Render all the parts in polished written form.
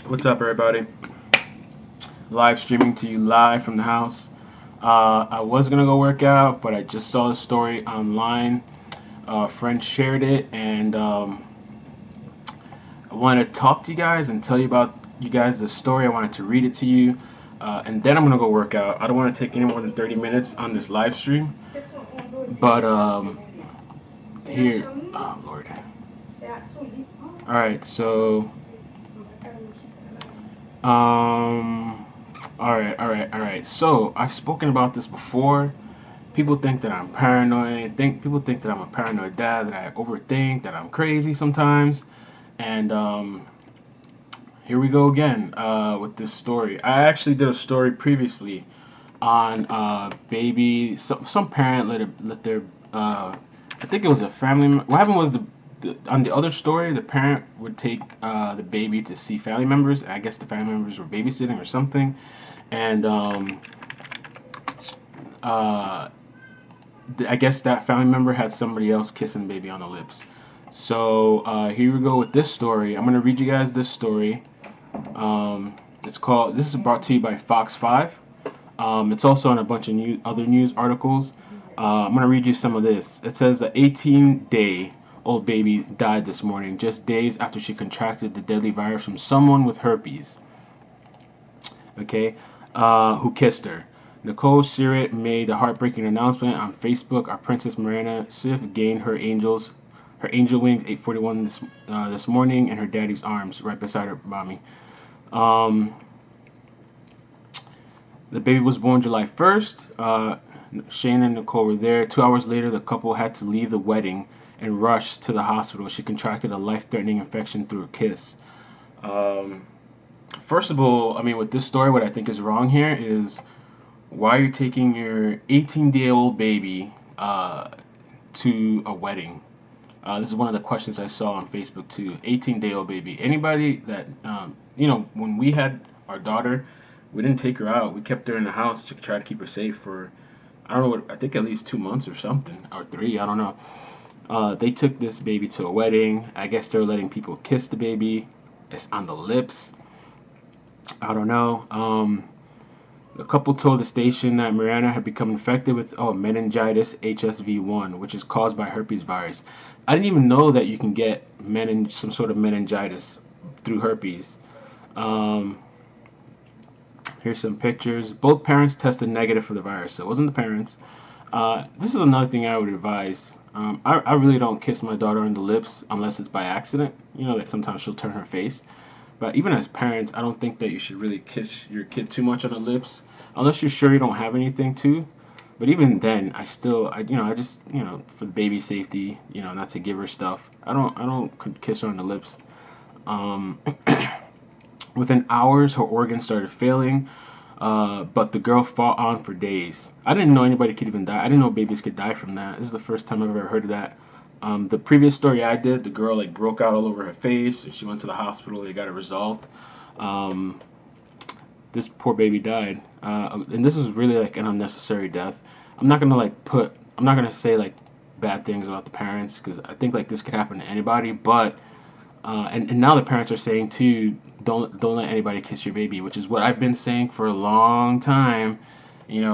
What's up, everybody? Live streaming to you live from the house. I was gonna go work out, but I just saw the story online. A friend shared it, and I wanted to talk to you guys and tell you about you guys the story. I wanted to read it to you, and then I'm gonna go work out. I don't want to take any more than 30 minutes on this live stream, but here, oh Lord. All right, so. All right. So I've spoken about this before. People think that I'm paranoid. People think that I'm a paranoid dad. That I overthink. That I'm crazy sometimes. And here we go again with this story. I actually did a story previously on baby. Some parent let their I think it was a family. What happened was on the other story, the parent would take the baby to see family members. I guess the family members were babysitting or something, and I guess that family member had somebody else kissing the baby on the lips. So here we go with this story. I'm gonna read you guys this story. It's called. This is brought to you by Fox 5. It's also on a bunch of other news articles. I'm gonna read you some of this. It says the 18-day-old baby died this morning, just days after she contracted the deadly virus from someone with herpes. Okay, who kissed her. Nicole Sirit made a heartbreaking announcement on Facebook. Our Princess Miranda Sif gained her angel wings 8:41 this morning in her daddy's arms, right beside her mommy. The baby was born July 1st. Shane and Nicole were there. 2 hours later, the couple had to leave the wedding and rush to the hospital. She contracted a life-threatening infection through a kiss. First of all, I mean, with this story, what I think is wrong here is why are you taking your 18-day-old baby to a wedding? This is one of the questions I saw on Facebook too. 18-day-old baby. Anybody that, when we had our daughter, we didn't take her out. We kept her in the house to try to keep her safe for, I don't know, I think at least 2 months or something, or 3, I don't know. They took this baby to a wedding. I guess they're letting people kiss the baby. It's on the lips. I don't know. The couple told the station that Miranda had become infected with meningitis HSV1, which is caused by herpes virus. I didn't even know that you can get some sort of meningitis through herpes. Here's some pictures. Both parents tested negative for the virus, so it wasn't the parents. This is another thing I would advise. I really don't kiss my daughter on the lips unless it's by accident. Like sometimes she'll turn her face. But even as parents, I don't think that you should really kiss your kid too much on the lips, unless you're sure you don't have anything to. But even then, I just, for the baby's safety, not to give her stuff. I don't kiss her on the lips. Within hours, her organs started failing, but the girl fought on for days. I didn't know anybody could even die. I didn't know babies could die from that. This is the first time I've ever heard of that. The previous story I did, the girl broke out all over her face, and she went to the hospital. They got it resolved. This poor baby died, and this is really an unnecessary death. I'm not gonna say bad things about the parents because I think this could happen to anybody. But and now the parents are saying too, don't let anybody kiss your baby, which is what I've been saying for a long time. And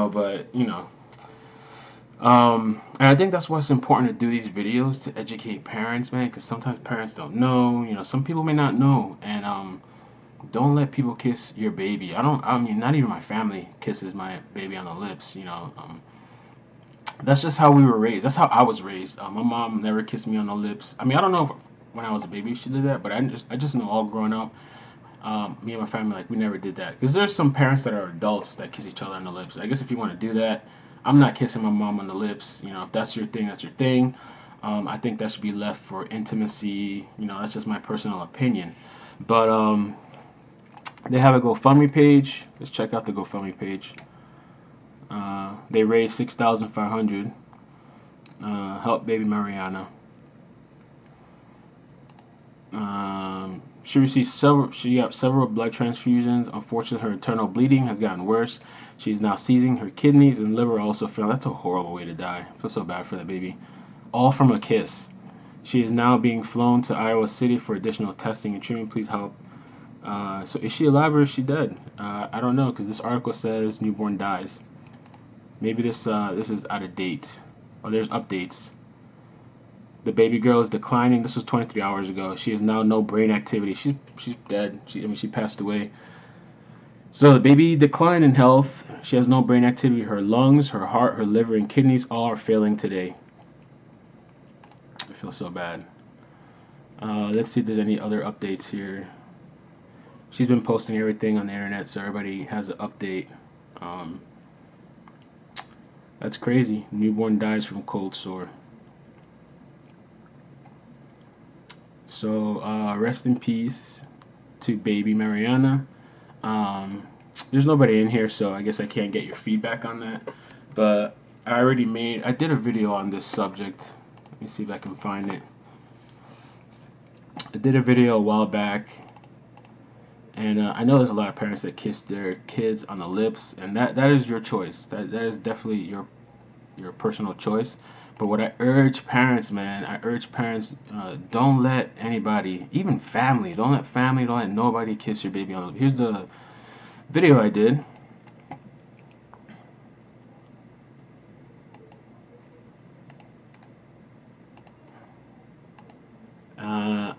I think that's why it's important to do these videos to educate parents, man, because sometimes parents don't know. Some people may not know, and don't let people kiss your baby. I mean, not even my family kisses my baby on the lips. That's just how we were raised. That's how I was raised. My mom never kissed me on the lips. I mean, I don't know if when I was a baby she did that, but I just know all growing up, me and my family we never did that. Because there's some parents that are adults that kiss each other on the lips. I guess if you want to do that, I'm not kissing my mom on the lips. If that's your thing, that's your thing. I think that should be left for intimacy. That's just my personal opinion. But they have a GoFundMe page. Let's check out the GoFundMe page. They raised $6,500. Help baby Mariana. She got several blood transfusions. Unfortunately, her internal bleeding has gotten worse. She's now seizing. Her kidneys and liver also failed. That's a horrible way to die. I feel so bad for that baby. All from a kiss. She is now being flown to Iowa City for additional testing and treatment. Please help. So is she alive or is she dead? I don't know because this article says newborn dies. Maybe this is out of date. Oh, there's updates. The baby girl is declining. This was 23 hours ago. She has now no brain activity. She's dead. She passed away. So the baby declined in health. She has no brain activity. Her lungs, her heart, her liver, and kidneys all are failing today. I feel so bad. Let's see if there's any other updates here. She's been posting everything on the internet, so everybody has an update. Um, that's crazy. Newborn dies from cold sore. So rest in peace to baby Mariana. There's nobody in here, so I guess I can't get your feedback on that. But I did a video on this subject. Let me see if I can find it. I did a video a while back, and I know there's a lot of parents that kiss their kids on the lips, and that is your choice. That is definitely your personal choice. But what I urge parents, man, don't let anybody, even family, don't let nobody kiss your baby on the lips. Here's the video I did.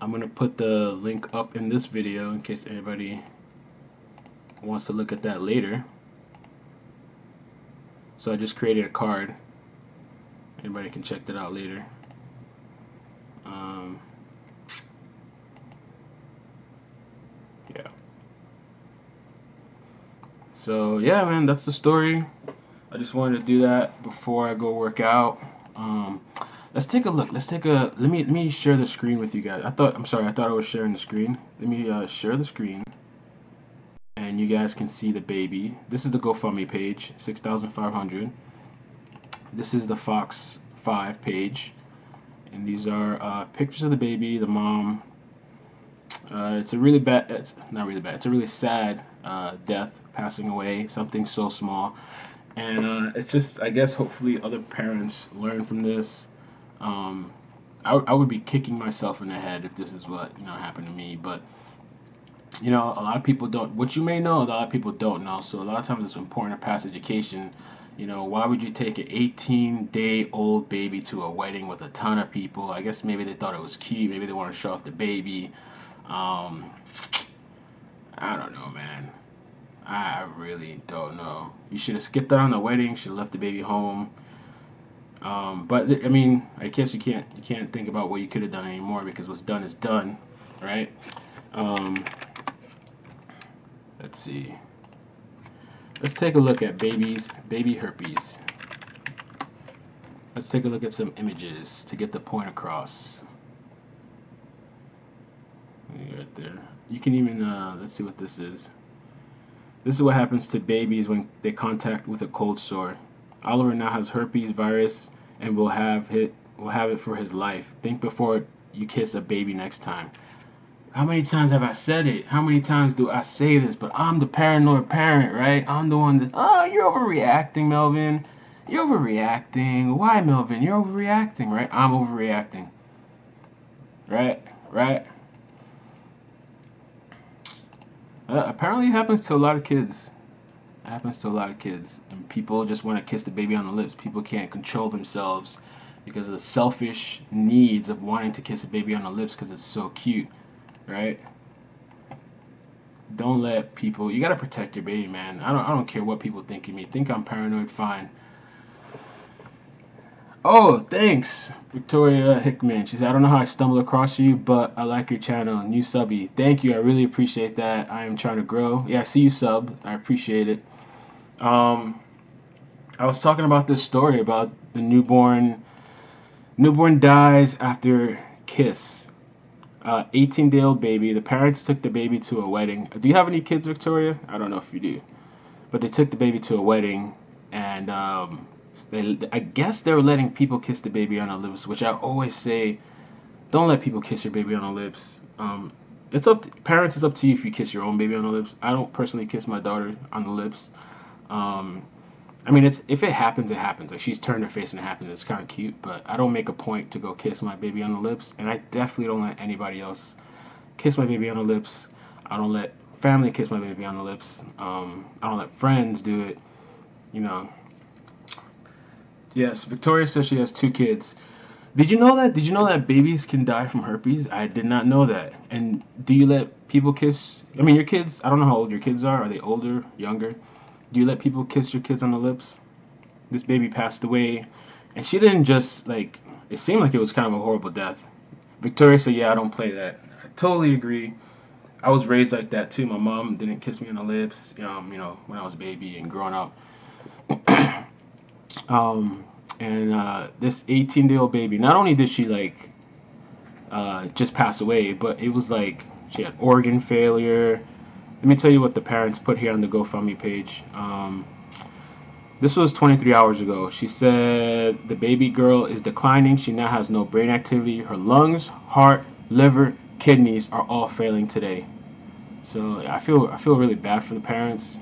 I'm going to put the link up in this video in case anybody wants to look at that later. So I just created a card. Anybody can check that out later. Yeah. So yeah, man, that's the story. I just wanted to do that before I go work out. Let's take a look. Let me share the screen with you guys. I thought I was sharing the screen. Let me share the screen, and you guys can see the baby. This is the GoFundMe page, 6,500. This is the Fox 5 page, and these are pictures of the baby, the mom. It's a really bad. It's not really bad. It's a really sad death, passing away. Something so small, and it's just. I guess hopefully other parents learn from this. I would be kicking myself in the head if this is what happened to me. But a lot of people don't. What you may know, a lot of people don't know. So a lot of times it's important to pass education. Why would you take an 18-day-old baby to a wedding with a ton of people? I guess maybe they thought it was cute. Maybe they want to show off the baby. I don't know, man. I really don't know. You should have skipped out on the wedding. Should have left the baby home. But I mean, I guess you can't think about what you could have done anymore because what's done is done, right? Let's see. Let's take a look at baby herpes. Let's take a look at some images to get the point across. Right there. You can even let's see what this is. This is what happens to babies when they contact with a cold sore. Oliver now has herpes virus and will have it for his life. Think before you kiss a baby next time. How many times have I said it? How many times do I say this? But I'm the paranoid parent, right? I'm the one that, oh, you're overreacting, Melvin. You're overreacting. Why, Melvin? You're overreacting, right? I'm overreacting. Right? Apparently it happens to a lot of kids. It happens to a lot of kids. And people just want to kiss the baby on the lips. People can't control themselves because of the selfish needs of wanting to kiss a baby on the lips because it's so cute. Right? Don't let people. You gotta protect your baby, man. I don't care what people think of me. Think I'm paranoid, fine. Oh, thanks, Victoria Hickman. She said, I don't know how I stumbled across you, but I like your channel. New subby. Thank you. I really appreciate that. I am trying to grow. Yeah, I see you sub. I appreciate it. I was talking about this story about the newborn dies after kiss. 18-day-old baby. The parents took the baby to a wedding. Do you have any kids, Victoria? I don't know if you do. But they took the baby to a wedding, and I guess they were letting people kiss the baby on the lips, which I always say, don't let people kiss your baby on the lips. It's up to parents. It's up to you if you kiss your own baby on the lips. I don't personally kiss my daughter on the lips. I mean, if it happens, it happens. Like, she's turned her face and it happens. It's kind of cute, but I don't make a point to go kiss my baby on the lips, and I definitely don't let anybody else kiss my baby on the lips. I don't let family kiss my baby on the lips. I don't let friends do it. You know. Yes, Victoria says she has 2 kids. Did you know that? Did you know that babies can die from herpes? I did not know that. And do you let people kiss? I mean, your kids, I don't know how old your kids are. Are they older, younger? Do you let people kiss your kids on the lips? This baby passed away. And she didn't just, like, it seemed like it was kind of a horrible death. Victoria said, yeah, I don't play that. I totally agree. I was raised like that, too. My mom didn't kiss me on the lips, when I was a baby and growing up. This 18-day-old baby, not only did she just pass away, but it was like she had organ failure. Let me tell you what the parents put here on the GoFundMe page. This was 23 hours ago. She said the baby girl is declining. She now has no brain activity. Her lungs, heart, liver, kidneys are all failing today. So I feel really bad for the parents.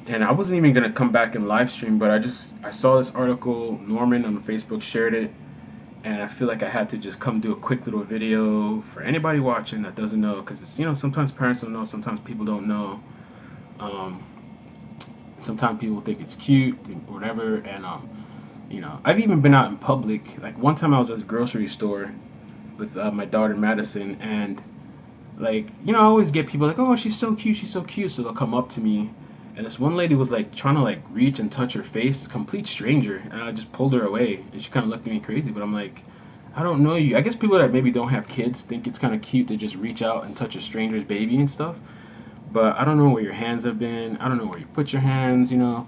And I wasn't even gonna come back and live stream, but I saw this article. Norman on Facebook shared it, and I feel like I had to just come do a quick little video for anybody watching that doesn't know, because sometimes parents don't know, sometimes people don't know. Sometimes people think it's cute or whatever, and I've even been out in public. Like one time I was at the grocery store with my daughter Madison, and I always get people like, oh, she's so cute, so they'll come up to me. And this one lady was like trying to like reach and touch her face, a complete stranger, and I just pulled her away, and she kind of looked at me crazy. But I'm like, I don't know you. I guess people that maybe don't have kids think it's kind of cute to just reach out and touch a stranger's baby and stuff. But I don't know where your hands have been. I don't know where you put your hands. I'm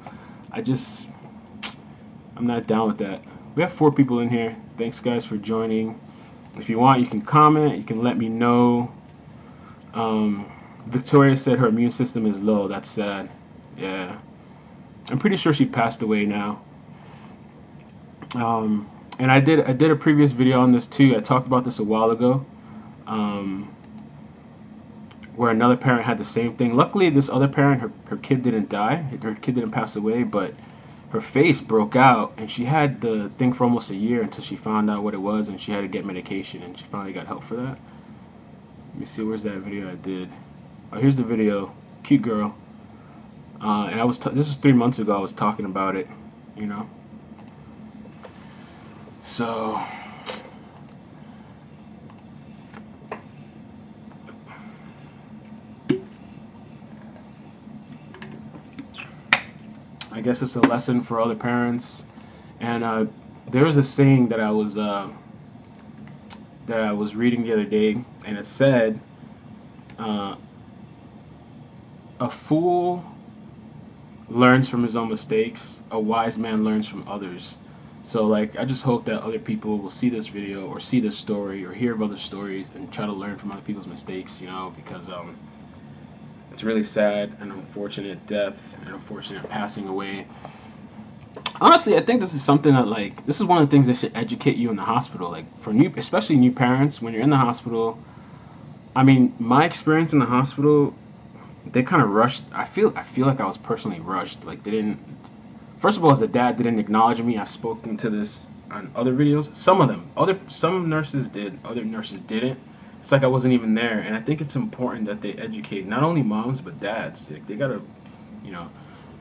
not down with that. We have 4 people in here. Thanks guys for joining. If you want, you can comment. You can let me know. Victoria said her immune system is low. That's sad. Yeah, I'm pretty sure she passed away now. And I did a previous video on this too. I talked about this a while ago, where another parent had the same thing. Luckily, this other parent, her kid didn't die. Her kid didn't pass away, but her face broke out, and she had the thing for almost a year until she found out what it was, and she had to get medication, and she finally got help for that. Let me see, where's that video I did? Oh, here's the video. Cute girl. And this was 3 months ago. I was talking about it, So I guess it's a lesson for other parents. And there was a saying that I was reading the other day, and it said, "A fool learns from his own mistakes. A wise man learns from others." So I just hope that other people will see this video or see this story or hear of other stories and try to learn from other people's mistakes, because it's really sad, an unfortunate death, an unfortunate passing away. Honestly, I think this is something that this is one of the things that should educate you in the hospital, for especially new parents. When you're in the hospital, I mean, my experience in the hospital, they kind of rushed. I feel like I was personally rushed. They didn't. First of all, as a dad, they didn't acknowledge me. I've spoken to this on other videos. Some of them, some nurses did. Other nurses didn't. It's like I wasn't even there. And I think it's important that they educate not only moms but dads. They gotta,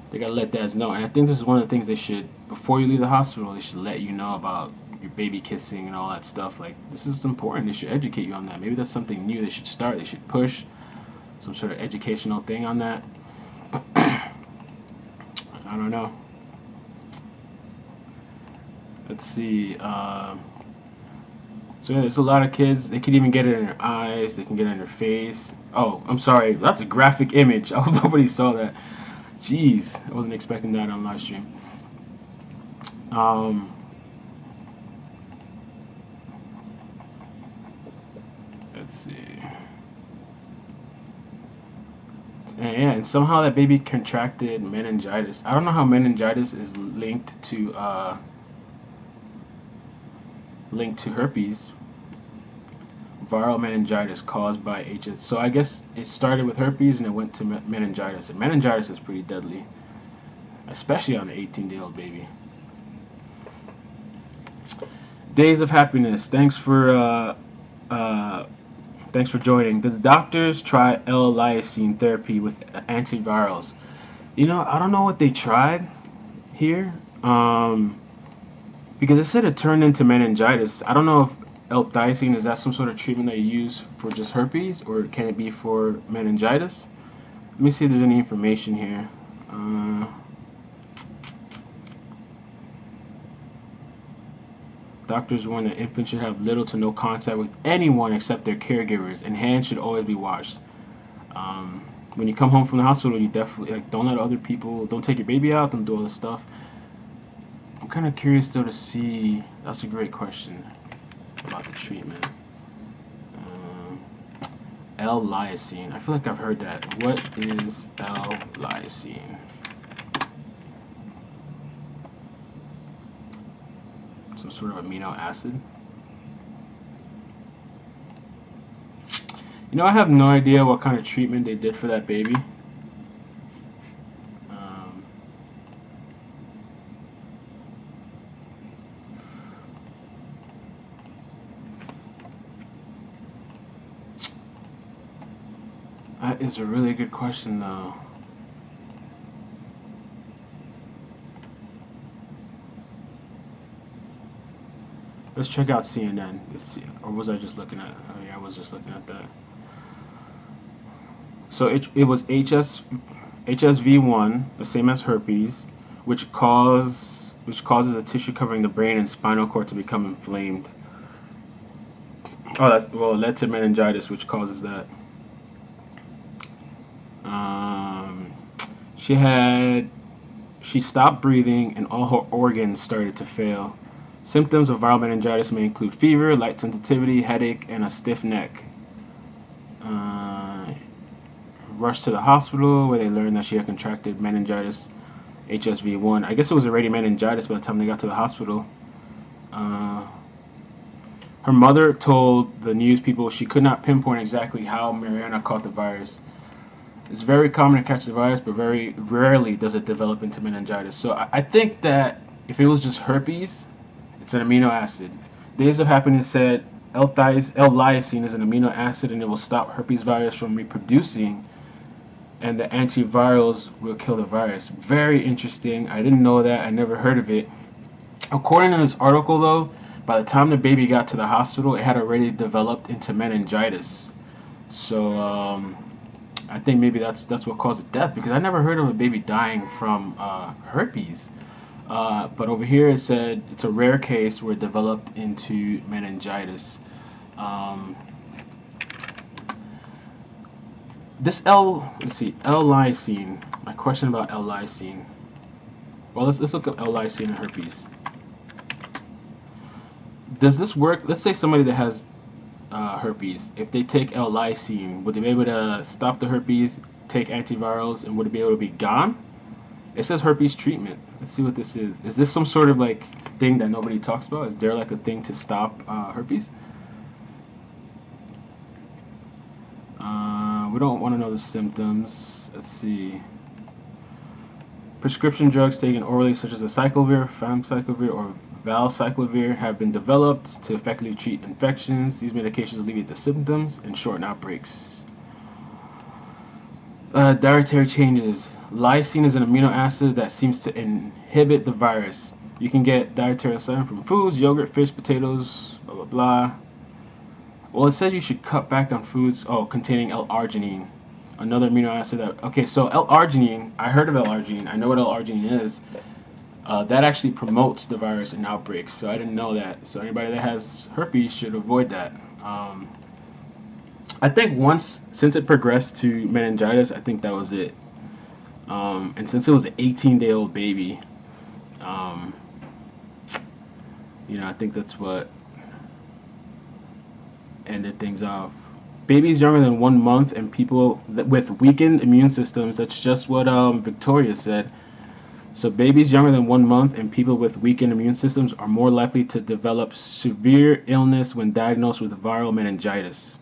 they gotta let dads know. And I think this is one of the things they should, before you leave the hospital, they should let you know about your baby kissing and all that stuff. This is important. They should educate you on that. Maybe that's something new they should start. They should push some sort of educational thing on that. I don't know. Let's see. So yeah, there's a lot of kids. They can even get it in their eyes. They can get it in their face. Oh, I'm sorry. That's a graphic image. I hope nobody saw that. Jeez, I wasn't expecting that on live stream. Let's see. And somehow that baby contracted meningitis. I don't know how meningitis is linked to herpes. Viral meningitis caused by HS. So I guess it started with herpes and it went to meningitis. And meningitis is pretty deadly, especially on an 18-day-old baby. Days of Happiness. Thanks for Uh, Thanks for joining. Did the doctors try L-lysine therapy with antivirals? I don't know what they tried here. Because it said it turned into meningitis. I don't know if L-lysine is that some sort of treatment that you use for just herpes, or can it be for meningitis? Let me see if there's any information here. Doctors warn that infants should have little to no contact with anyone except their caregivers, and hands should always be washed. When you come home from the hospital, you definitely don't let other people, don't take your baby out, don't do all this stuff. I'm kind of curious though to see. That's a great question about the treatment. L-lysine. I feel like I've heard that. What is L-lysine? Some sort of amino acid. I have no idea what kind of treatment they did for that baby. That is a really good question, though. Let's check out CNN. Let's see. Or was I just looking at? Oh yeah, I was just looking at that. So it was HSV1, the same as herpes, which causes the tissue covering the brain and spinal cord to become inflamed. Oh, it led to meningitis, which causes that. She stopped breathing and all her organs started to fail. Symptoms of viral meningitis may include fever, light sensitivity, headache, and a stiff neck. Rushed to the hospital where they learned that she had contracted meningitis, HSV1. I guess it was already meningitis by the time they got to the hospital. Her mother told the news people she could not pinpoint exactly how Mariana caught the virus. It's very common to catch the virus, but very rarely does it develop into meningitis. So I think that if it was just herpes, it's an amino acid. Days of Happiness said L-lysine is an amino acid and it will stop herpes virus from reproducing, and the antivirals will kill the virus. Very interesting. I didn't know that. I never heard of it. According to this article, though, by the time the baby got to the hospital, it had already developed into meningitis. So I think maybe that's what caused the death, because I never heard of a baby dying from herpes. But over here it said it's a rare case where it developed into meningitis. L-lysine. My question about L-lysine. Well, let's look up L-lysine and herpes. Does this work? Let's say somebody that has herpes. If they take L-lysine, would they be able to stop the herpes, take antivirals, and would it be able to be gone? It says herpes treatment. Let's see what this is. Is this some sort of thing that nobody talks about? Is there a thing to stop herpes? We don't want to know the symptoms. Let's see. Prescription drugs taken orally, such as acyclovir, famciclovir, or valcyclovir, have been developed to effectively treat infections. These medications alleviate the symptoms and shorten outbreaks. Dietary changes. Lysine is an amino acid that seems to inhibit the virus. You can get dietary lysine from foods, yogurt, fish, potatoes, blah, blah, blah. Well, it said you should cut back on foods containing L-arginine, another amino acid okay, so L-arginine, I heard of L-arginine. I know what L-arginine is. That actually promotes the virus in outbreaks, so I didn't know that. So anybody that has herpes should avoid that. I think since it progressed to meningitis, I think that was it. And since it was an 18-day-old baby, I think that's what ended things off. Babies younger than 1 month and people with weakened immune systems, that's just what Victoria said. So babies younger than 1 month and people with weakened immune systems are more likely to develop severe illness when diagnosed with viral meningitis.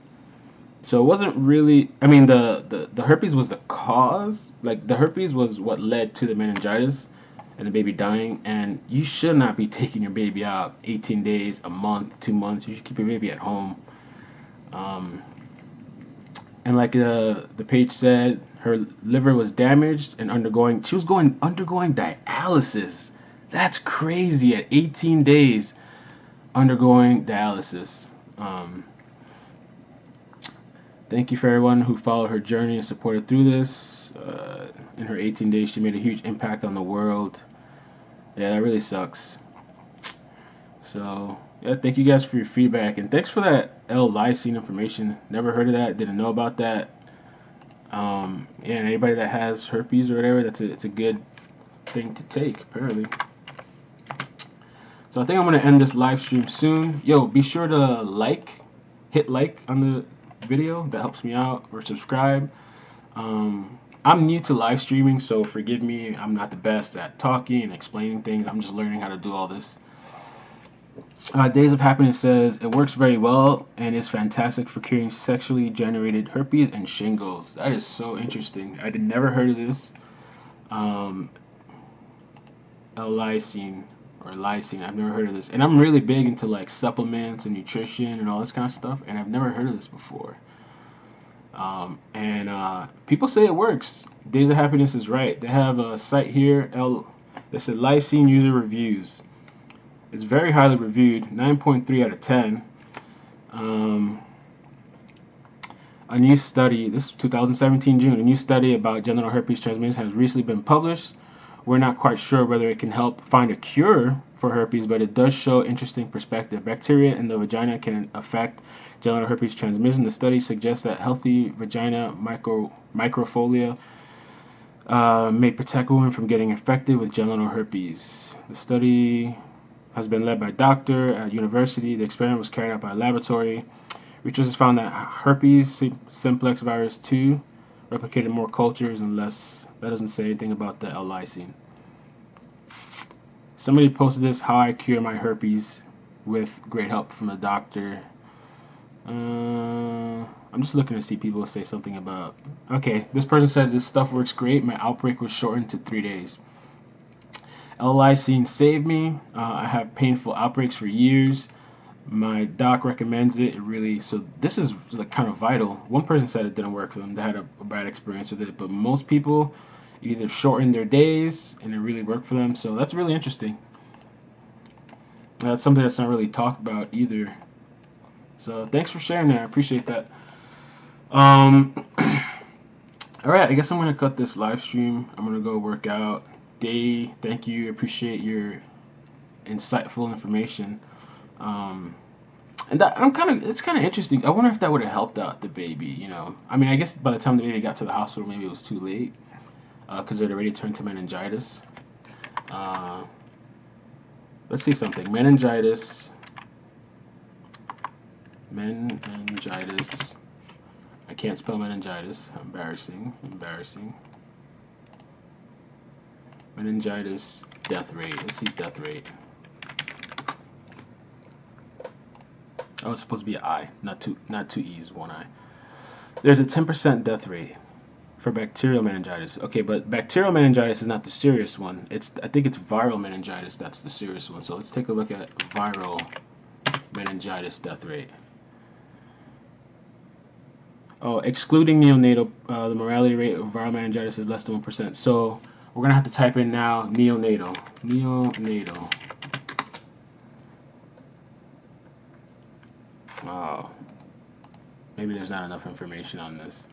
So it wasn't really, the herpes was the cause. The herpes was what led to the meningitis and the baby dying. And you should not be taking your baby out 18 days, a month, 2 months. You should keep your baby at home. And like the page said, her liver was damaged and she was undergoing dialysis. That's crazy at 18 days undergoing dialysis. Um, Thank you for everyone who followed her journey and supported through this. In her 18 days, she made a huge impact on the world. Yeah, that really sucks. So, yeah, thank you guys for your feedback. And thanks for that L-lysine information. Never heard of that. Didn't know about that. Yeah, and anybody that has herpes or whatever, it's a good thing to take, apparently. So I think I'm going to end this live stream soon. Yo, be sure to hit like on the video. That helps me out. Or subscribe. I'm new to live streaming, so forgive me. I'm not the best at talking and explaining things. I'm just learning how to do all this. Days of Happiness says it works very well and is fantastic for curing sexually generated herpes and shingles. That is so interesting. I had never heard of this. L-lysine or lysine. I've never heard of this. And I'm really big into like supplements and nutrition and all this kind of stuff, and I've never heard of this before. People say it works. Days of Happiness is right. They have a site here. They said lysine user reviews. It's very highly reviewed, 9.3 out of 10. A new study, this is 2017 June, a new study about genital herpes transmission has recently been published. We're not quite sure whether it can help find a cure for herpes, but it does show interesting perspective. Bacteria in the vagina can affect genital herpes transmission. The study suggests that healthy vagina microfolia may protect women from getting infected with genital herpes. The study has been led by a doctor at university. The experiment was carried out by a laboratory. Researchers found that herpes simplex virus 2 replicated more cultures and less. That doesn't say anything about the L-lysine. Somebody posted this, how I cure my herpes with great help from a doctor. I'm just looking to see people say something about... Okay, this person said this stuff works great. My outbreak was shortened to 3 days. L-lysine saved me. I have painful outbreaks for years. My doc recommends it. So this is like kind of vital. One person said it didn't work for them. They had a bad experience with it. But most people either shorten their days and it really worked for them. So that's really interesting. That's something that's not really talked about either. So thanks for sharing that. I appreciate that. Alright, I guess I'm going to cut this live stream. I'm going to go work out. Day, thank you. Appreciate your insightful information. And it's kind of interesting. I wonder if that would have helped out the baby, you know. I mean, I guess by the time the baby got to the hospital, maybe it was too late because it already turned to meningitis. Let's see something. Meningitis. I can't spell meningitis. Embarrassing. Meningitis death rate. Let's see death rate. Oh, it's supposed to be an I, not two E's, one I. There's a 10% death rate for bacterial meningitis. Okay, but bacterial meningitis is not the serious one. I think it's viral meningitis that's the serious one. So let's take a look at viral meningitis death rate. Oh, excluding neonatal, the mortality rate of viral meningitis is less than 1%. So we're gonna have to type in now neonatal. Oh, maybe there's not enough information on this.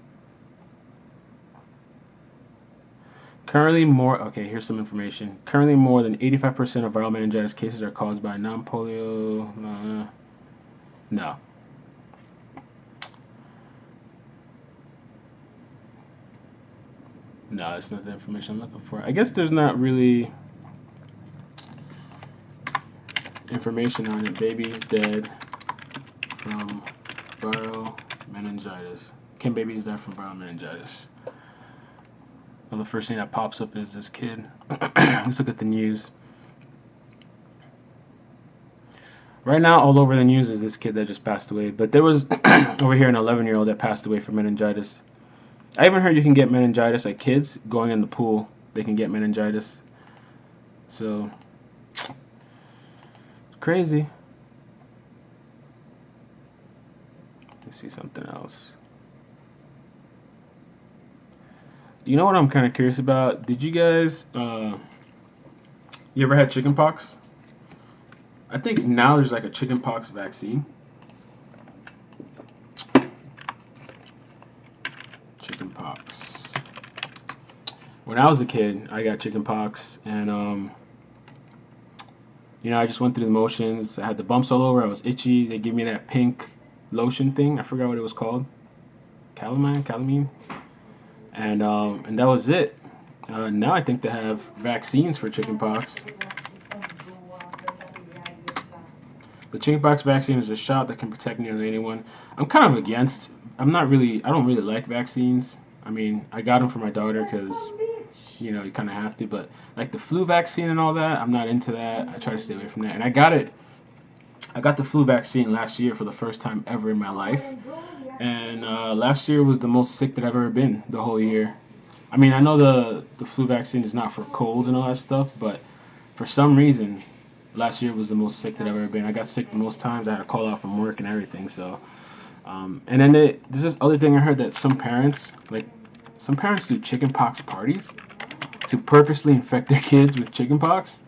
Okay, here's some information. Currently, more than 85% of viral meningitis cases are caused by non-polio. No. No, that's not the information I'm looking for. I guess there's not really information on it. Baby's dead from viral meningitis. Can babies die from viral meningitis? Well, the first thing that pops up is this kid. Let's look at the news. Right now, all over the news is this kid that just passed away. But there was over here an 11-year-old that passed away from meningitis. I even heard you can get meningitis, like kids going in the pool. They can get meningitis. So, it's crazy. Let's see something else. You know what I'm kind of curious about? Did you guys, you ever had chicken pox? I think now there's like a chicken pox vaccine. Chicken pox. When I was a kid, I got chicken pox, and you know, I just went through the motions. I had the bumps all over. I was itchy. They gave me that pink lotion thing. I forgot what it was called. Calamine, and that was it. Now I think they have vaccines for chickenpox. The chickenpox vaccine is a shot that can protect nearly anyone. I'm kind of against. I don't really like vaccines. I mean, I got them for my daughter because, you know, you kind of have to. But like the flu vaccine and all that, I'm not into that. I try to stay away from that. And I got the flu vaccine last year for the first time ever in my life. And last year was the most sick that I've ever been the whole year. I mean, I know the flu vaccine is not for colds and all that stuff, but for some reason, last year was the most sick that I've ever been. I got sick the most times. I had to call out from work and everything. So, and then there's this other thing I heard that some parents do chickenpox parties to purposely infect their kids with chickenpox.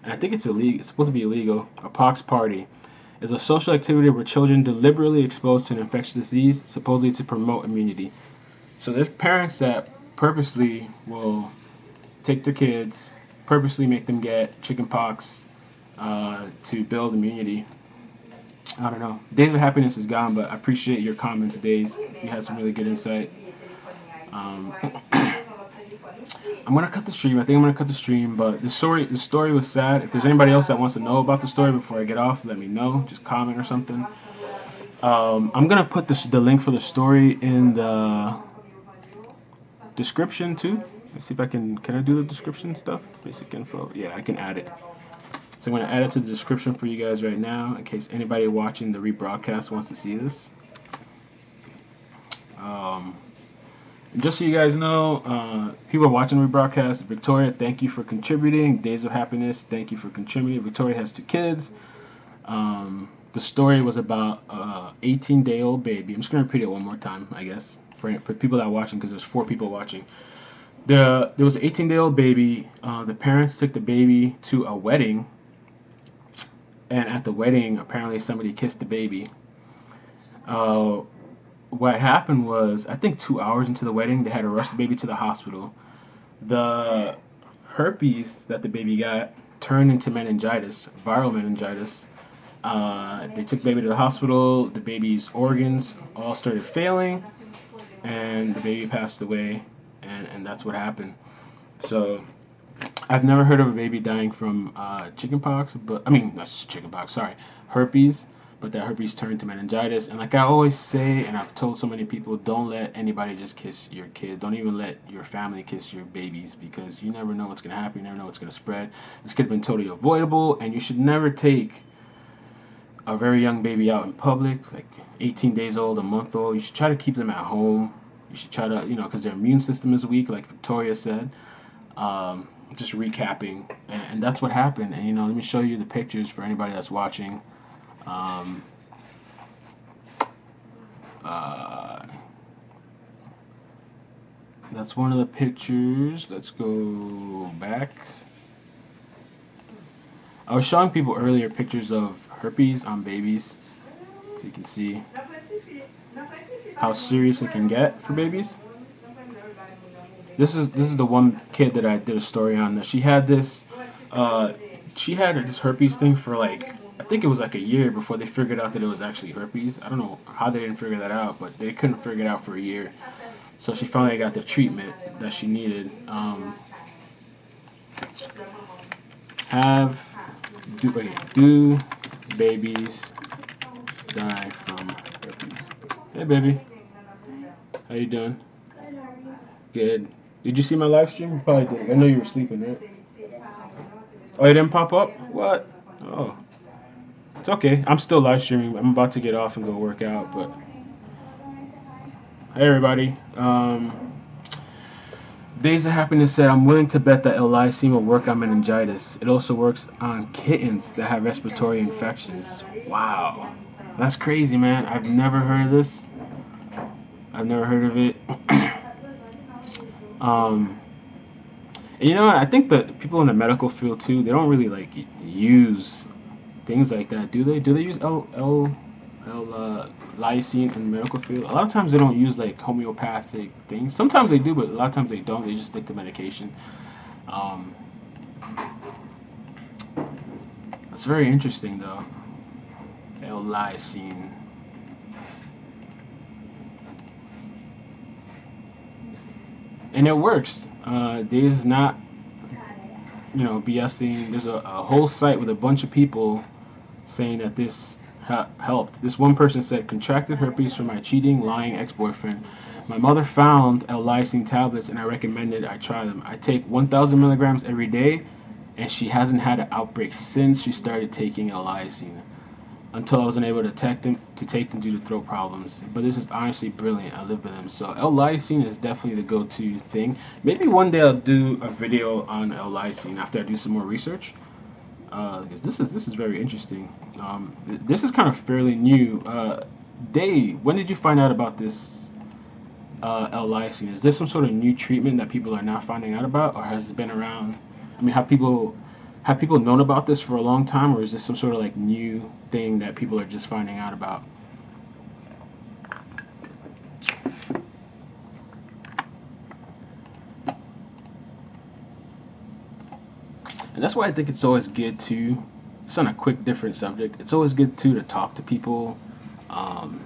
And I think it's illegal. It's supposed to be illegal. A pox party is a social activity where children deliberately exposed to an infectious disease, supposedly to promote immunity. So there's parents that purposely will take their kids, purposely make them get chickenpox to build immunity. I don't know. Days of Happiness is gone, but I appreciate your comments, Days. You had some really good insight. I'm gonna cut the stream. I think I'm gonna cut the stream, but the story was sad. If there's anybody else that wants to know about the story before I get off, let me know. Just comment or something. I'm gonna put the link for the story in the description too. Let's see if I can I do the description stuff? Basic info. Yeah, I can add it. So I'm gonna add it to the description for you guys right now in case anybody watching the rebroadcast wants to see this. Just so you guys know, people are watching the rebroadcast. Victoria, thank you for contributing. Days of Happiness, thank you for contributing. Victoria has 2 kids. The story was about an 18-day-old baby. I'm just going to repeat it one more time, I guess, for people that are watching, because there's 4 people watching. There was an 18-day-old baby. The parents took the baby to a wedding, and at the wedding, apparently somebody kissed the baby. What happened was, I think 2 hours into the wedding, they had to rush the baby to the hospital. The herpes that the baby got turned into meningitis, viral meningitis. They took the baby to the hospital. The baby's organs all started failing, and the baby passed away, and that's what happened. So I've never heard of a baby dying from chickenpox, but I mean, not just chickenpox, sorry, herpes. But that herpes turned to meningitis. And like I always say, and I've told so many people, don't let anybody just kiss your kid. Don't even let your family kiss your babies, because you never know what's going to happen. You never know what's going to spread. This could have been totally avoidable, and you should never take a very young baby out in public, like 18 days old, a month old. You should try to keep them at home. You should try to, because their immune system is weak, like Victoria said. Just recapping. And that's what happened. And, let me show you the pictures for anybody that's watching. That's one of the pictures. Let's go back. I was showing people earlier pictures of herpes on babies, so you can see how serious it can get for babies. This is the one kid that I did a story on. That she had this herpes thing for I think it was like a year before they figured out that it was actually herpes. I don't know how they didn't figure that out, but they couldn't figure it out for a year. So she finally got the treatment that she needed. Do babies die from herpes? Hey, baby. How you doing? Good, how are you? Good. Did you see my live stream? You probably did. I know you were sleeping, right? Oh, it didn't pop up? What? Oh. It's okay. I'm still live streaming. I'm about to get off and go work out, but... Hey, everybody. Days of Happiness said, I'm willing to bet that L-lysine will work on meningitis. It also works on kittens that have respiratory infections. Wow. That's crazy, man. I've never heard of this. I've never heard of it. um, and I think that people in the medical field too, they don't really like use things like that, do they? Do they use lysine in the medical field? A lot of times they don't use like homeopathic things. Sometimes they do, but a lot of times they don't. They just stick to medication. Um, it's very interesting though. L-lysine. And it works. This is not, BSing. There's a whole site with a bunch of people saying that this helped. This one person said, contracted herpes from my cheating, lying ex-boyfriend. My mother found L-lysine tablets and I recommended I try them. I take 1,000 milligrams every day, and she hasn't had an outbreak since she started taking L-lysine, until I was unable to take them due to throat problems. But this is honestly brilliant. I live with them. So L-lysine is definitely the go-to thing. Maybe one day I'll do a video on L-lysine after I do some more research. Because this is very interesting. This is kind of fairly new. Dave, when did you find out about this L-lysine? Is this some sort of new treatment that people are now finding out about, or has it been around? I mean, have people known about this for a long time, or is this some sort of like new thing that people are just finding out about? And that's why I think it's always good to, it's on a quick different subject, it's always good to talk to people, um,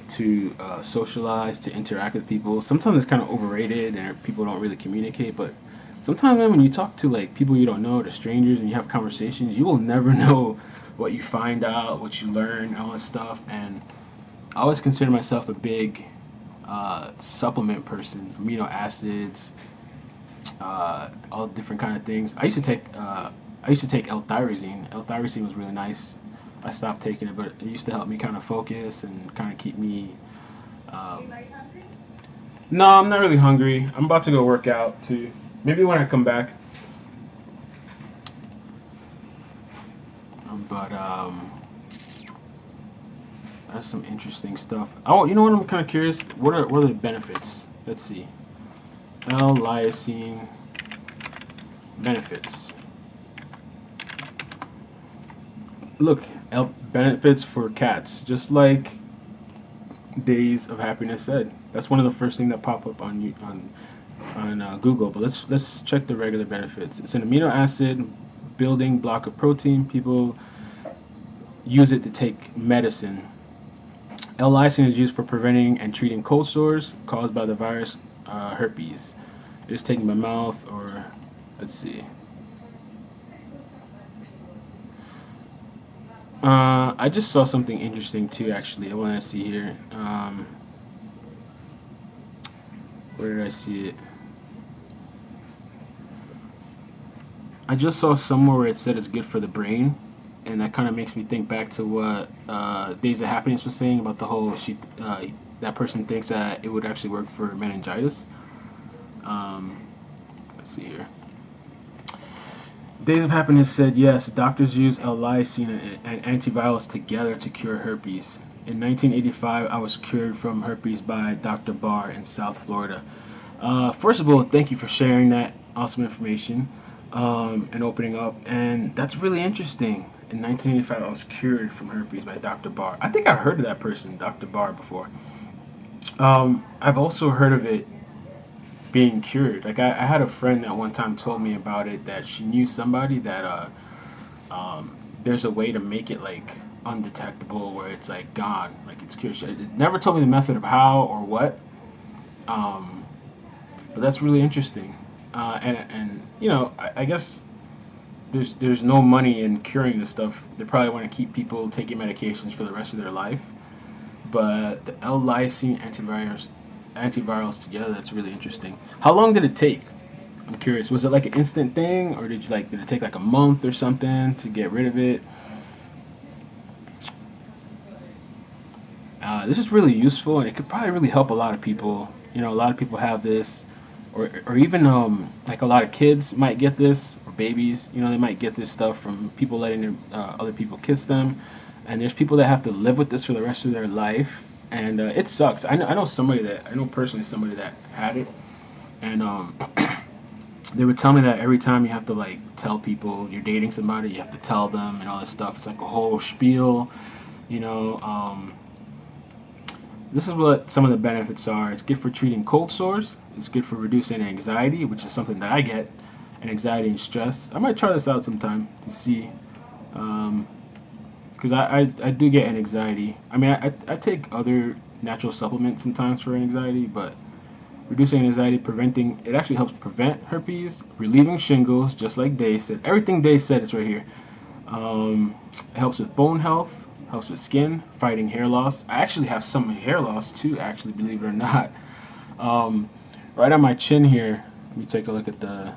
to socialize, to interact with people. Sometimes it's kind of overrated and people don't really communicate, but sometimes, man, when you talk to like people you don't know, to strangers, and you have conversations, you will never know what you find out, what you learn, all this stuff. And I always consider myself a big supplement person, amino acids, all different kind of things. I used to take L-tyrosine. L-tyrosine was really nice. I stopped taking it, but it used to help me kind of focus and kind of keep me. Um, no, I'm not really hungry. I'm about to go work out too. Maybe when I come back. But that's some interesting stuff. Oh, you know what? I'm kind of curious. What are the benefits? Let's see. L-lysine benefits. Look, benefits for cats, just like Days of Happiness said. That's one of the first things that pop up on Google. But let's check the regular benefits. It's an amino acid building block of protein. People use it to take medicine. L-lysine is used for preventing and treating cold sores caused by the virus herpes. It is taken by mouth or, let's see. I just saw something interesting too, actually. I want to see here. Where did I see it? I just saw somewhere where it said it's good for the brain, and that kind of makes me think back to what Days of Happiness was saying about the whole that person thinks that it would actually work for meningitis. Um, let's see here. Days of Happiness said yes, doctors use L-lysine and antivirals together to cure herpes. In 1985, I was cured from herpes by Dr. Barr in South Florida. First of all, thank you for sharing that awesome information and opening up. And that's really interesting. In 1985, I was cured from herpes by Dr. Barr. I think I've heard of that person, Dr. Barr, before. I've also heard of it being cured. Like I had a friend that one time told me about it, that she knew somebody that there's a way to make it like undetectable, where it's like gone, like it's cured. She never told me the method of how or what, but that's really interesting. And I guess there's no money in curing this stuff. They probably want to keep people taking medications for the rest of their life. But the L-lysine antivirals together, that's really interesting. How long did it take? I'm curious. Was it like an instant thing, or did it take like a month or something to get rid of it? This is really useful, and it could probably really help a lot of people. A lot of people have this, or even like a lot of kids might get this, or babies. They might get this stuff from people letting other people kiss them. and there's people that have to live with this for the rest of their life, and it sucks. I know somebody that I know personally somebody that had it, and they would tell me that every time you have to like tell people you're dating somebody, you have to tell them and all this stuff. It's like a whole spiel, you know. This is what some of the benefits are. It's good for treating cold sores. It's good for reducing anxiety, which is something that I get, and anxiety and stress. I might try this out sometime to see, because I do get an anxiety. I mean, I take other natural supplements sometimes for anxiety, but reducing anxiety, preventing it actually helps prevent herpes, relieving shingles, just like Day said. Everything Day said is right here. It helps with bone health, helps with skin, fighting hair loss. I actually have some hair loss too, actually, believe it or not. Um, right on my chin here, let me take a look at let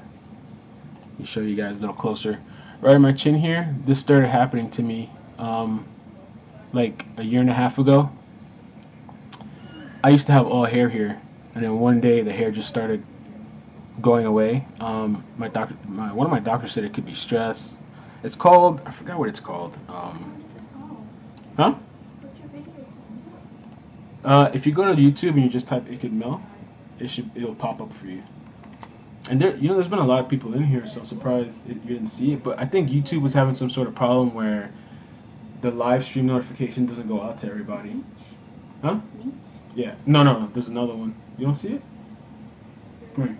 me show you guys a little closer. Right on my chin here, this started happening to me like a year and a half ago. I used to have all hair here, and then one day the hair just started going away. One of my doctors said it could be stress. It's called, I forgot what it's called. Huh? If you go to YouTube and you just type iCkEdMeL, it'll pop up for you. And there's been a lot of people in here, so I'm surprised you didn't see it. But I think YouTube was having some sort of problem where the live stream notification doesn't go out to everybody. Huh? Yeah. No. There's another one. You don't see it? Come here.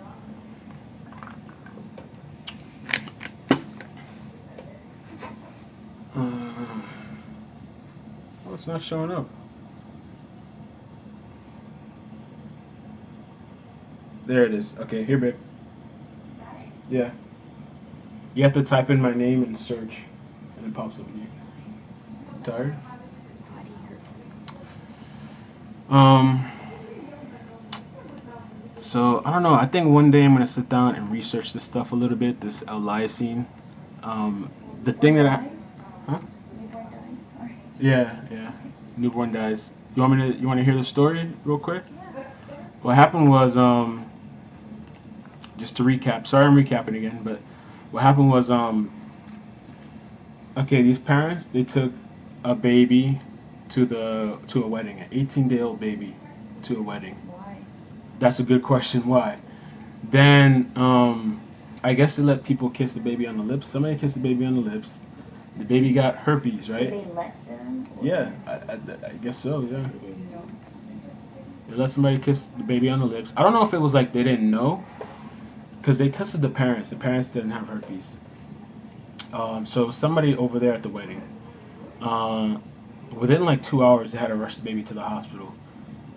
Oh, it's not showing up. There it is. Okay, here, babe. Yeah. You have to type in my name and search, and it pops up. Tired? So I don't know. I think one day I'm gonna sit down and research this stuff a little bit. This L-lysine. The thing that huh? Yeah. Newborn dies. You want to hear the story real quick? What happened was just to recap. Sorry, I'm recapping again, but what happened was okay. These parents, they took a baby to a wedding, an 18-day-old baby to a wedding. Why? That's a good question. Why? Then I guess they let people kiss the baby on the lips. Somebody kissed the baby on the lips. The baby got herpes, right? So they let them? Yeah, I guess so. Yeah. They didn't know. They let somebody kiss the baby on the lips. I don't know if it was like they didn't know, because they tested the parents. The parents didn't have herpes. So somebody over there at the wedding, within like 2 hours, they had to rush the baby to the hospital.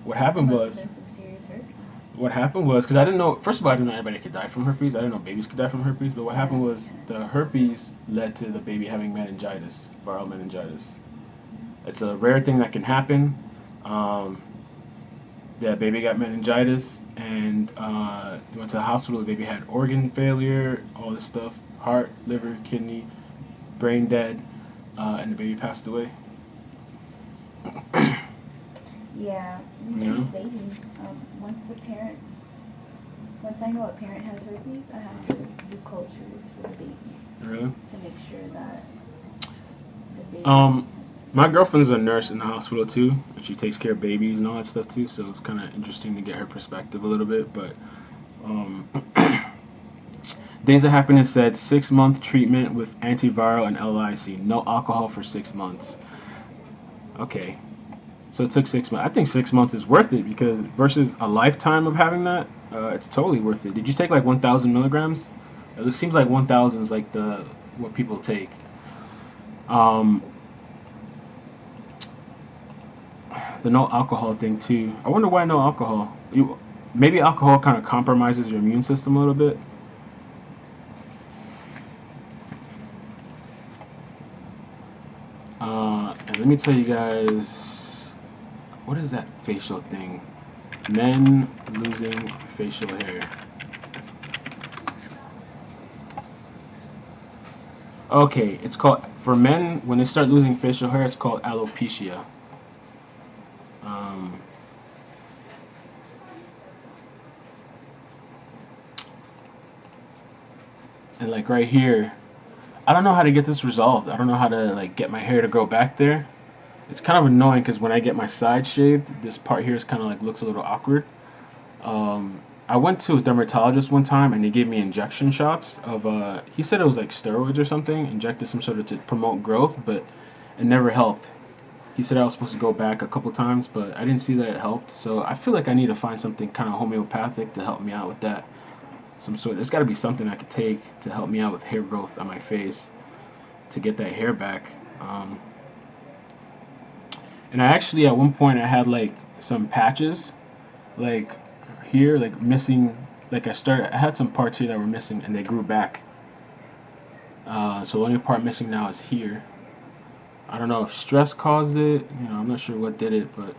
What happened Must was, have been some serious herpes. what happened was, because I didn't know. First of all, I didn't know anybody could die from herpes. I didn't know babies could die from herpes. But what happened was the herpes led to the baby having meningitis, viral meningitis. It's a rare thing that can happen. Yeah, baby got meningitis, and they went to the hospital. The baby had organ failure, all this stuff, heart, liver, kidney, brain dead, and the baby passed away. Yeah, we Yeah. treat babies. Once I know a parent has herpes, I have to do cultures for the babies Really? to make sure that the baby. My girlfriend's a nurse in the hospital too, and she takes care of babies and all that stuff too. So it's kind of interesting to get her perspective a little bit. But Days of Happiness said 6-month treatment with antiviral and L-lysine, no alcohol for 6 months. Okay, so it took 6 months. I think 6 months is worth it because versus a lifetime of having that, it's totally worth it. Did you take like 1,000 milligrams? It seems like 1,000 is like what people take. The no alcohol thing too. I wonder why no alcohol. Maybe alcohol kind of compromises your immune system a little bit. And let me tell you guys, what is that facial thing? Men losing facial hair. Okay, it's called, for men, when they start losing facial hair, it's called alopecia. And like right here, I don't know how to get this resolved. I don't know how to like get my hair to grow back there. It's kind of annoying because when I get my side shaved, this part here is kind of like looks a little awkward. I went to a dermatologist one time and they gave me injection shots of he said it was like steroids or something, injected some sort of to promote growth, but it never helped. He said I was supposed to go back a couple times, but I didn't see that it helped. So I feel like I need to find something kind of homeopathic to help me out with that. Some sort. There's got to be something I could take to help me out with hair growth on my face to get that hair back. And I actually at one point I had like some patches, like here, like missing. Like I had some parts here that were missing, and they grew back. So the only part missing now is here. I don't know if stress caused it. I'm not sure what did it, but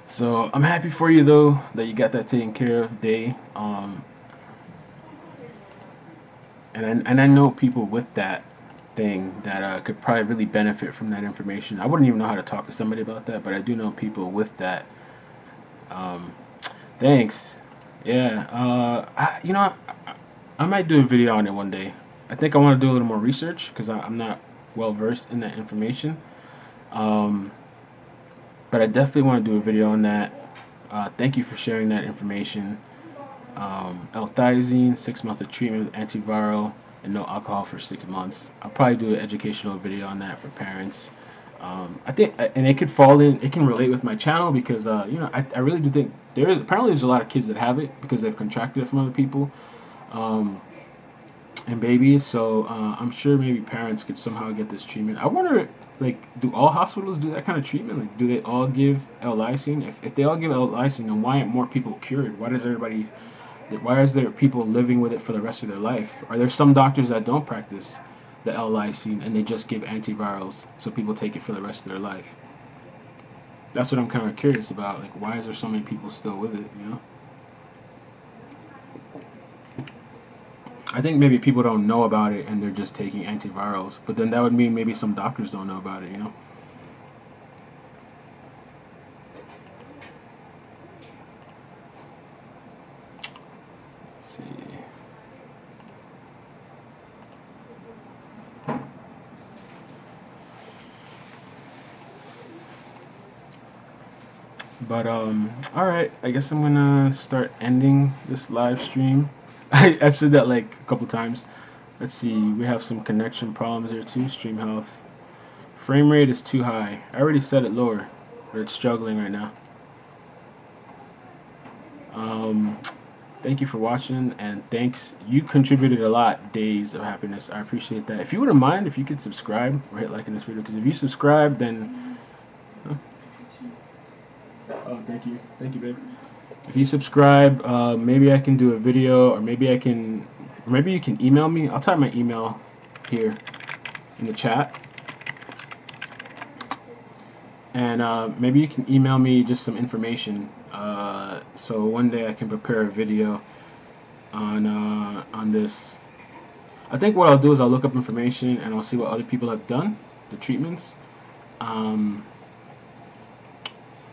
so I'm happy for you though that you got that taken care of, Day. And I know people with that thing that could probably really benefit from that information. I wouldn't even know how to talk to somebody about that, but I do know people with that. Um, Thanks. Yeah. I might do a video on it one day. I think I want to do a little more research because I'm not well versed in that information. Um, but I definitely want to do a video on that. Thank you for sharing that information. L-thiazine, 6 months of treatment with antiviral and no alcohol for 6 months. I'll probably do an educational video on that for parents. I think, and it could fall in, it can relate with my channel because, I really do think apparently there's a lot of kids that have it because they've contracted it from other people, and babies. So, I'm sure maybe parents could somehow get this treatment. I wonder, like, do all hospitals do that kind of treatment? Like, do they all give L-lysine? If they all give L-lysine, then why aren't more people cured? Why is there people living with it for the rest of their life? Are there some doctors that don't practice the L-lysine and they just give antivirals so people take it for the rest of their life? That's what I'm kind of curious about. Like, why is there so many people still with it? I think maybe people don't know about it and they're just taking antivirals. But then that would mean maybe some doctors don't know about it. Let's see. But all right. I guess I'm gonna start ending this live stream. I've said that like a couple times. Let's see. We have some connection problems here too. Stream health. Frame rate is too high. I already set it lower, but it's struggling right now. Thank you for watching, and thanks. You contributed a lot. Days of Happiness. I appreciate that. If you wouldn't mind, if you could subscribe or hit like in this video, because if you subscribe, then. Huh? Oh, thank you, babe. If you subscribe, maybe I can do a video, or maybe you can email me. I'll type my email here in the chat. And maybe you can email me just some information, so one day I can prepare a video on this. I think what I'll do is I'll look up information and I'll see what other people have done, the treatments.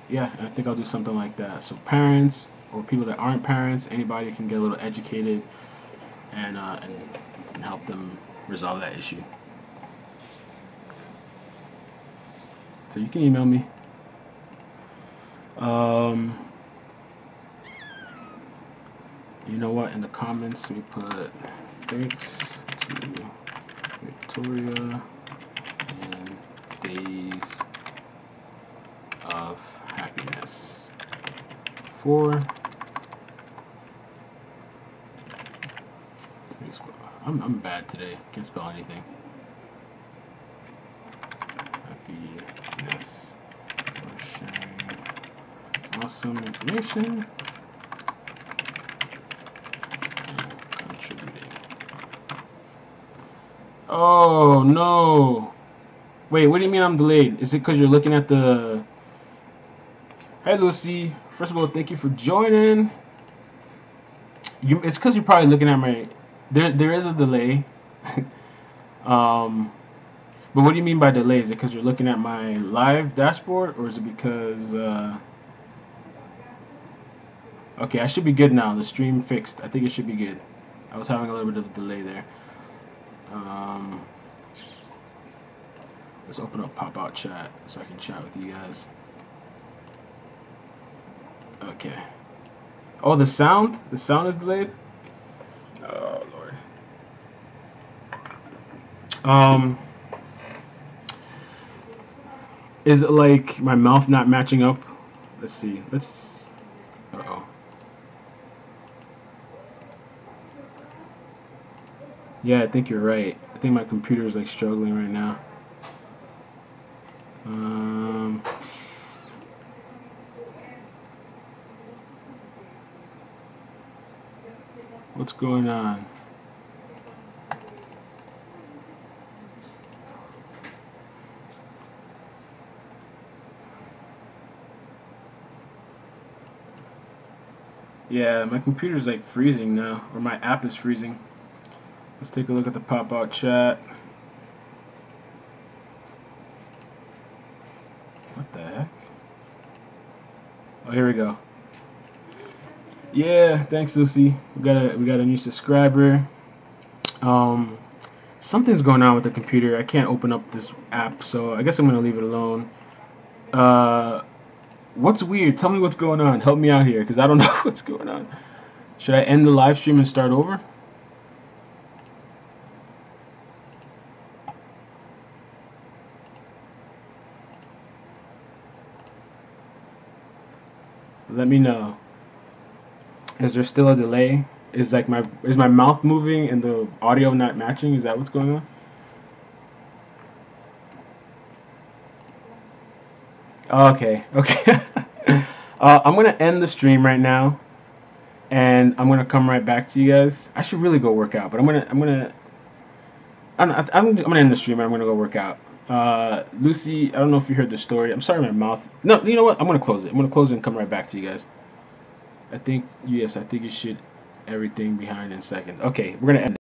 Yeah, I think I'll do something like that. So parents or people that aren't parents, anybody can get a little educated and help them resolve that issue. So you can email me. You know what? In the comments, we put thanks to Victoria and Days of Happiness for. I'm bad today. Can't spell anything. Happiness for sharing awesome information. Contributing. Oh no! Wait, what do you mean I'm delayed? Is it because you're looking at the? Hey Lucy. First of all, thank you for joining. It's because you're probably looking at my. There is a delay. But what do you mean by delay? Is it because you're looking at my live dashboard, or is it because? Okay, I should be good now. The stream fixed. I think it should be good. I was having a little bit of a delay there. Let's open up pop-out chat so I can chat with you guys. Okay. Oh, the sound? The sound is delayed? Oh, Lord. Is it like my mouth not matching up? Let's see. Let's... Uh-oh. Yeah, I think you're right. I think my computer is like struggling right now. What's going on? Yeah, my computer's like freezing now, or my app is freezing. Let's take a look at the pop-out chat. What the heck? Oh, here we go. Yeah, thanks, Lucy. We got a new subscriber. Something's going on with the computer. I can't open up this app, so I guess I'm gonna leave it alone. What's weird? Tell me what's going on. Help me out here, because I don't know what's going on. Should I end the live stream and start over? Let me know. Is there still a delay? Is my mouth moving and the audio not matching? Is that what's going on? Okay, okay. I'm gonna end the stream right now, and I'm gonna come right back to you guys. I should really go work out, but I'm gonna end the stream and I'm gonna go work out. Lucy, I don't know if you heard the story. I'm sorry, my mouth. No, you know what? I'm gonna close it. I'm gonna close it and come right back to you guys. I think you should everything behind in seconds. Okay, we're gonna end it.